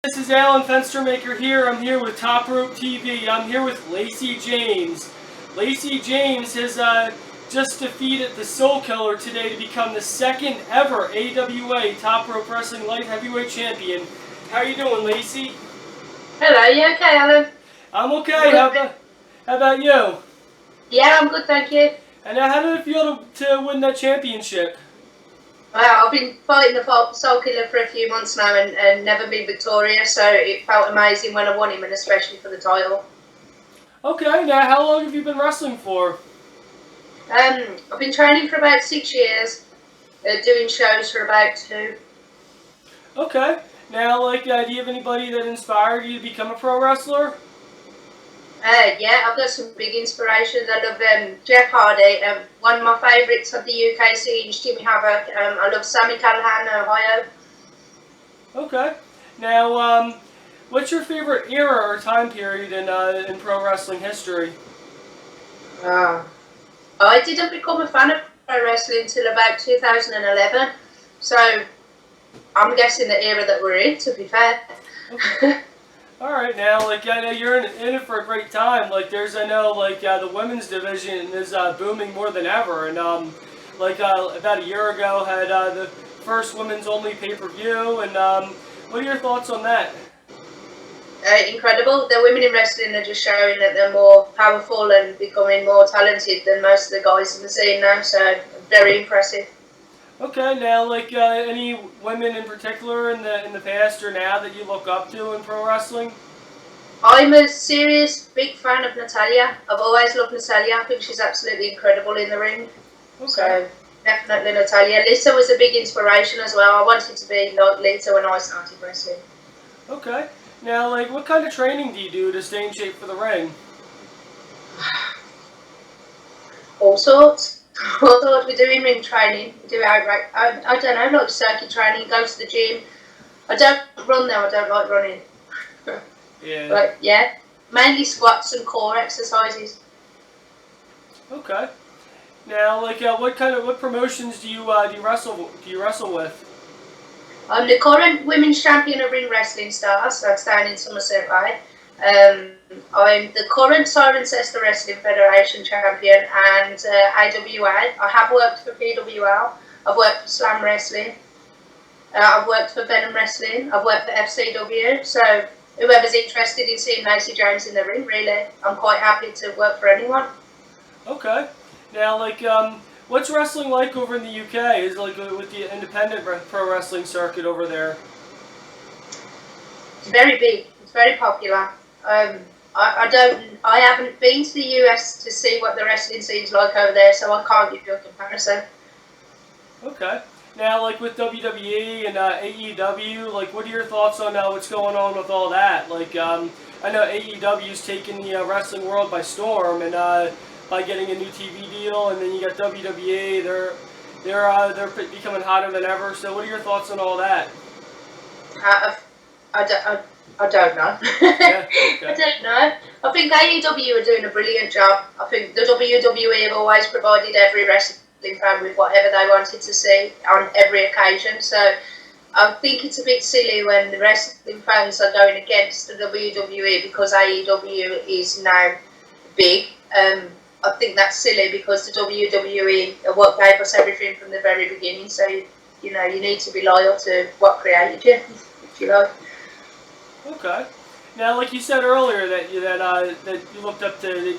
This is Alan Fenstermaker here. I'm here with Top Rope TV. I'm here with Lacey James. Lacey James has just defeated the Soul Killer today to become the second ever AWA Top Rope Wrestling Light Heavyweight Champion. How are you doing, Lacey? Hello, you okay, Alan? I'm okay. How about you? Yeah, I'm good, thank you. And how did it feel to win that championship? Well, I've been fighting the Soul Killer for a few months now and never been victorious, so it felt amazing when I won him, and especially for the title. Okay, now how long have you been wrestling for? I've been training for about 6 years, doing shows for about 2. Okay. Now, do you have anybody that inspired you to become a pro wrestler? Yeah, I've got some big inspirations. I love Jeff Hardy, one of my favourites of the UK scene is Jimmy Havoc. I love Sammy Callahan, Ohio. Okay. Now, what's your favorite era or time period in pro wrestling history? I didn't become a fan of pro wrestling until about 2011, so I'm guessing the era that we're in, to be fair. Okay. All right, now, I know you're in it for a great time. The women's division is booming more than ever, and about a year ago had the first women's only pay-per-view, and what are your thoughts on that? Incredible. The women in wrestling are just showing that they're more powerful and becoming more talented than most of the guys in the scene now, so very impressive. Okay, now, any women in particular in the past or now that you look up to in pro wrestling? I'm a serious big fan of Natalya. I've always loved Natalya. I think she's absolutely incredible in the ring. Okay. So, definitely Natalya. Lisa was a big inspiration as well. I wanted to be like Lisa when I started wrestling. Okay. Now, what kind of training do you do to stay in shape for the ring? All sorts. All sorts. We do in-ring training. We do outright, I don't know, like circuit training, go to the gym. I don't run though, I don't like running. Yeah. But yeah, mainly squats and core exercises. Okay. Now, what promotions do you wrestle with? I'm the current women's champion of Ring Wrestling Stars, so that's down in Somerset Way. I'm the current Cirencester Wrestling Federation champion and AWA. I have worked for PWL. I've worked for Slam Wrestling. I've worked for Venom Wrestling. I've worked for FCW. So whoever's interested in seeing Lacey James in the ring, really, I'm quite happy to work for anyone. Okay. Now, what's wrestling like over in the UK? Is with the independent pro wrestling circuit over there? It's very big. It's very popular. I haven't been to the US to see what the wrestling scene's like over there, so I can't give you a comparison. Okay. Now, with WWE and AEW, what are your thoughts on what's going on with all that? I know AEW's taken the wrestling world by storm, and by getting a new TV deal, and then you got WWE. They're becoming hotter than ever. So, what are your thoughts on all that? I don't know. Yeah, okay. I don't know. I think AEW are doing a brilliant job. I think the WWE have always provided every wrestling fan with whatever they wanted to see on every occasion. So I think it's a bit silly when the wrestling fans are going against the WWE because AEW is now big. I think that's silly because the WWE are what gave us everything from the very beginning. So you need to be loyal to what created you, if you like. Okay. Now, like you said earlier, that you looked up to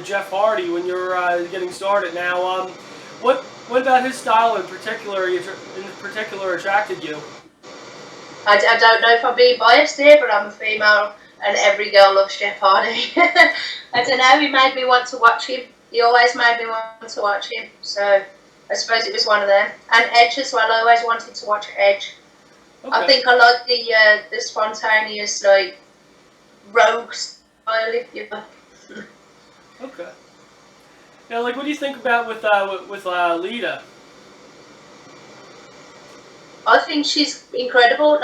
Jeff Hardy when you were getting started. Now, what about his style in particular attracted you? I don't know if I'm being biased here, but I'm a female, and every girl loves Jeff Hardy. I don't know. He made me want to watch him. He always made me want to watch him. So I suppose it was one of them. And Edge as well. I always wanted to watch Edge. Okay. I think I like the spontaneous, rogue style, if you will. Okay. Now, what do you think about with Lita? I think she's incredible.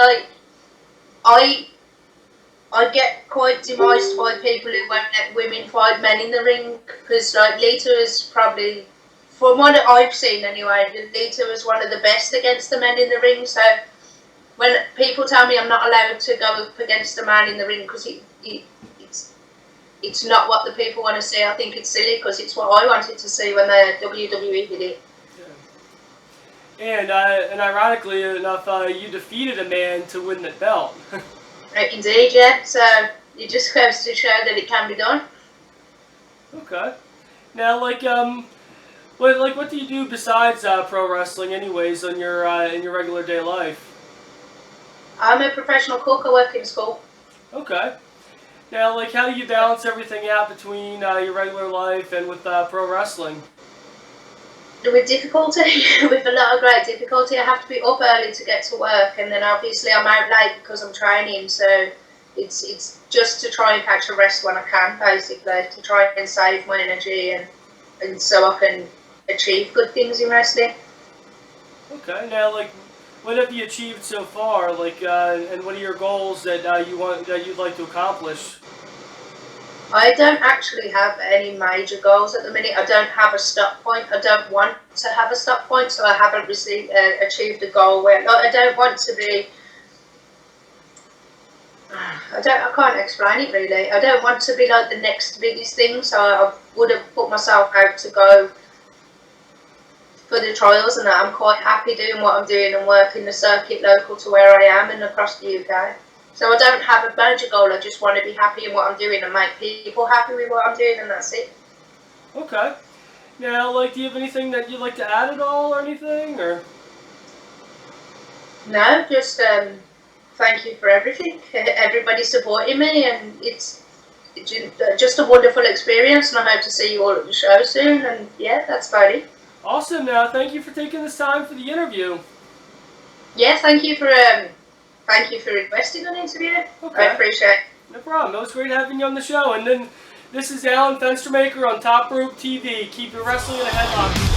I get quite demised by people who won't let women fight men in the ring because, Lita is probably, from what I've seen anyway, Lita was one of the best against the men in the ring. So when people tell me I'm not allowed to go up against a man in the ring because it's not what the people want to see, I think it's silly because it's what I wanted to see when the WWE did it. And ironically enough, you defeated a man to win the belt. Indeed, yeah. So it just goes to show that it can be done. Okay. Now, what do you do besides pro wrestling, anyways, on your in your regular day life? I'm a professional cook. I work in school. Okay. Now, how do you balance everything out between your regular life and with pro wrestling? With difficulty, with a lot of great difficulty. I have to be up early to get to work, and then obviously I'm out late because I'm training. So it's just to try and catch a rest when I can, basically, to try and save my energy and so I can achieve good things in wrestling. Okay. Now, what have you achieved so far? And what are your goals that you'd like to accomplish? I don't actually have any major goals at the minute. I don't have a stop point. I don't want to have a stop point, so I haven't achieved a goal where I don't want to be. I can't explain it really. I don't want to be like the next biggest thing, so I would have put myself out to go for the trials and that. I'm quite happy doing what I'm doing and working the circuit local to where I am and across the UK. So I don't have a major goal, I just want to be happy in what I'm doing and make people happy with what I'm doing, and that's it. Okay. Now, do you have anything that you'd like to add at all or anything, or? No, just thank you for everything. Everybody supporting me, and it's just a wonderful experience, and I hope to see you all at the show soon, and yeah, that's about it. Awesome. Now, thank you for taking this time for the interview. Yeah, thank you for requesting an interview. Okay. I appreciate it. No problem. It was great having you on the show. And then this is Alan Fenstermaker on Top Rope TV. Keep your wrestling in a headlock.